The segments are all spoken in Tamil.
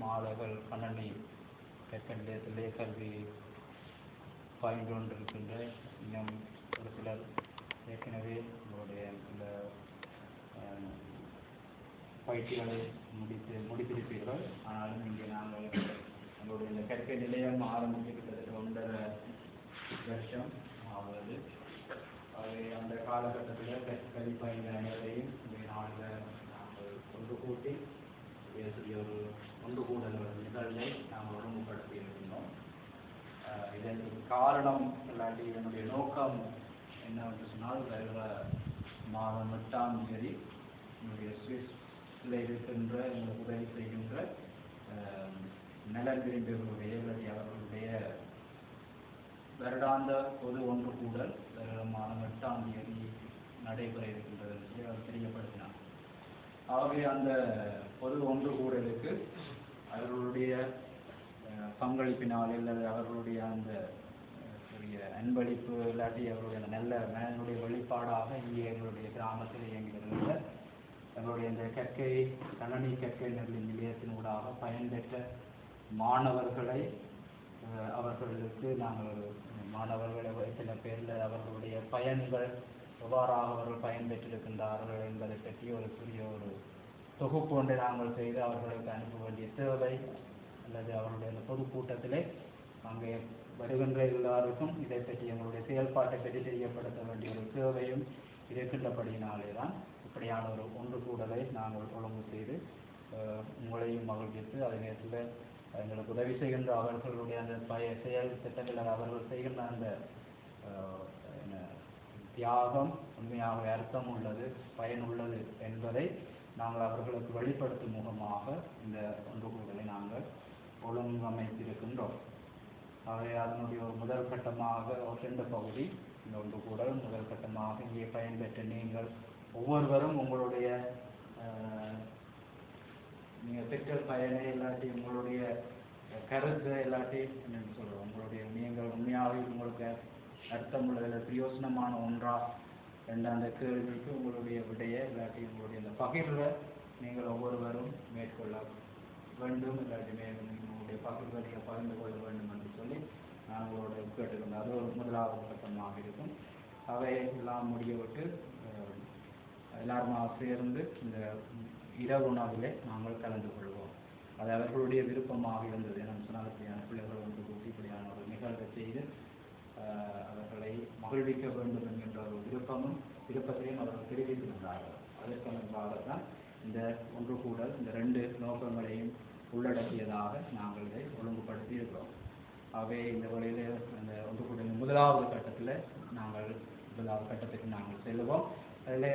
மாதர்கள் கணனி நிலையத்திலே கல்வி பயின்று கொண்டிருக்கின்ற இன்னும் ஒரு சிலர் ஏற்கனவே உங்களுடைய இந்த பயிற்சிகளை முடித்திருப்பீர்கள். ஆனாலும் இங்கே நாங்கள் எங்களுடைய இந்த கற்கை நிலையம் ஆரம்பித்து கிட்டத்தட்ட 1.5 வருஷம் ஆகிறது. அந்த காலகட்டத்தில் கல்வி பயின்ற அனைவரையும் இந்த நாளில் நாங்கள் ஒன்று கூட்டி ஒரு ஒன்று கூடல் நிகழ்வை நாங்கள் ஒழுங்குபடுத்தி இருக்கின்றோம். இதற்கு காரணம் இல்லாட்டி இதனுடைய நோக்கம் என்னவென்று சொன்னால், வருகிற மாதம் 8ஆம் தேதி என்னுடைய சுவிஸில் இருக்கின்ற எங்களுக்கு உதவி செய்கின்ற நலன் விரும்பியவர்களுடைய இல்லாட்டி அவர்களுடைய வருடாந்த பொது ஒன்று கூடல் வருகிற மாதம் 8ஆம் தேதி நடைபெற இருக்கின்றது என்று அவர் தெரியப்படுத்தினார். ஆகவே அந்த பொது ஒன்று கூடலுக்கு அவர்களுடைய பங்களிப்பினால் அல்லது அவர்களுடைய அந்த அன்பளிப்பு இல்லாட்டி அவருடைய நல்ல மனனுடைய வெளிப்பாடாக இங்கே எங்களுடைய கிராமத்தில் இயங்கி வருகின்ற எங்களுடைய இந்த கணனி கற்கை நிலையத்தினூடாக பயன்பெற்ற மாணவர்களை அவர்களுக்கு நாங்கள் மாணவர்களை சில பேரில் அவர்களுடைய பயன்கள் எவ்வாறாக அவர்கள் பயன்பெற்றிருக்கின்றார்கள் என்பதை பற்றி ஒரு சிறிய ஒரு தொகுப்பு ஒன்றை நாங்கள் செய்து அவர்களுக்கு அனுப்ப வேண்டிய தேவை அல்லது அவருடைய அந்த பொதுக்கூட்டத்திலே அங்கே வருகின்ற எல்லாருக்கும் இதை பற்றி எங்களுடைய செயல்பாட்டை பற்றி தெரியப்படுத்த வேண்டிய ஒரு தேவையும் இருக்கின்றபடியினாலே தான் இப்படியான ஒரு ஒன்று கூடலை நாங்கள் ஒழுங்கு செய்து உங்களையும் மகிழ்வித்து அதே நேரத்தில் எங்களுக்கு உதவி செய்கின்ற அவர்களுடைய அந்த செயல் திட்டங்கள் அவர்கள் செய்கின்ற அந்த தியாகம் உண்மையாக அர்த்தம் உள்ளது, பயனுள்ளது என்பதை நாங்கள் அவர்களுக்கு வெளிப்படுத்தும் முகமாக இந்த ஒன்று கூடலை நாங்கள் ஒழுங்கமைத்திருக்கின்றோம். ஆகவே அதனுடைய ஒரு முதல் கட்டமாக ஒரு 2 பகுதி இந்த ஒன்று கூடல் முதல் கட்டமாக இங்கே பயன்பெற்ற நீங்கள் ஒவ்வொருவரும் உங்களுடைய நீங்கள் பெற்ற பயனை இல்லாட்டி உங்களுடைய கருத்து இல்லாட்டி என்னென்னு சொல்கிறோம் உங்களுடைய நீங்கள் உண்மையாகவே உங்களுக்கு அர்த்தமுள்ளதில் பிரயோசனமான ஒன்றா என்ற அந்த கேள்விக்கு உங்களுடைய விடைய இல்லாட்டி உங்களுடைய அந்த பகிர்வை நீங்கள் ஒவ்வொருவரும் மேற்கொள்ள வேண்டும் இல்லாட்டி உங்களுடைய பகிர்வை நீங்கள் பகிர்ந்து கொள்ள வேண்டும் என்று சொல்லி நான் உங்களோட கேட்டுக்கொண்டேன். அது ஒரு முதலாவது கட்டமாக இருக்கும். அவை எல்லாம் முடியவிட்டு எல்லாருமாக சேர்ந்து இந்த இரவு உணவிலே நாங்கள் கலந்து கொள்வோம். அது அவர்களுடைய விருப்பமாக இருந்தது. நம்ம சொன்னால் இப்படியான பிள்ளைகள் ஒன்று கூட்டி இப்படியான ஒரு நிகழ்வை செய்து அவர்களை மகிழ்விக்க வேண்டும் என்கின்ற ஒரு விருப்பத்தையும் அவர்கள் தெரிவித்திருந்தார்கள். அதற்கெனவாகத்தான் இந்த ஒன்று கூடல் இந்த 2 நோக்கங்களையும் உள்ளடக்கியதாக நாங்கள் இதை ஒழுங்குபடுத்தி இருக்கிறோம். ஆகவே இந்த வழியில் அந்த ஒன்று கூடலின் முதலாவது கட்டத்துக்கு நாங்கள் செல்லுவோம். அதில்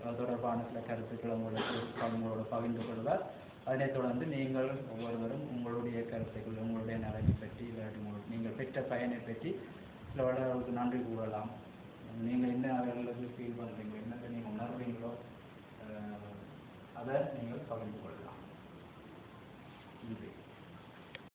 அது தொடர்பான சில கருத்துக்களை உங்களோட பகிர்ந்து கொள்வார். அதனைத் தொடர்ந்து நீங்கள் ஒவ்வொருவரும் உங்களுடைய கருத்துக்கள் உங்களுடைய நலனை பற்றி இல்லாட்டி நீங்கள் பெற்ற பயனை பற்றி சில வளர்களுக்கு நன்றி கூறலாம். நீங்கள்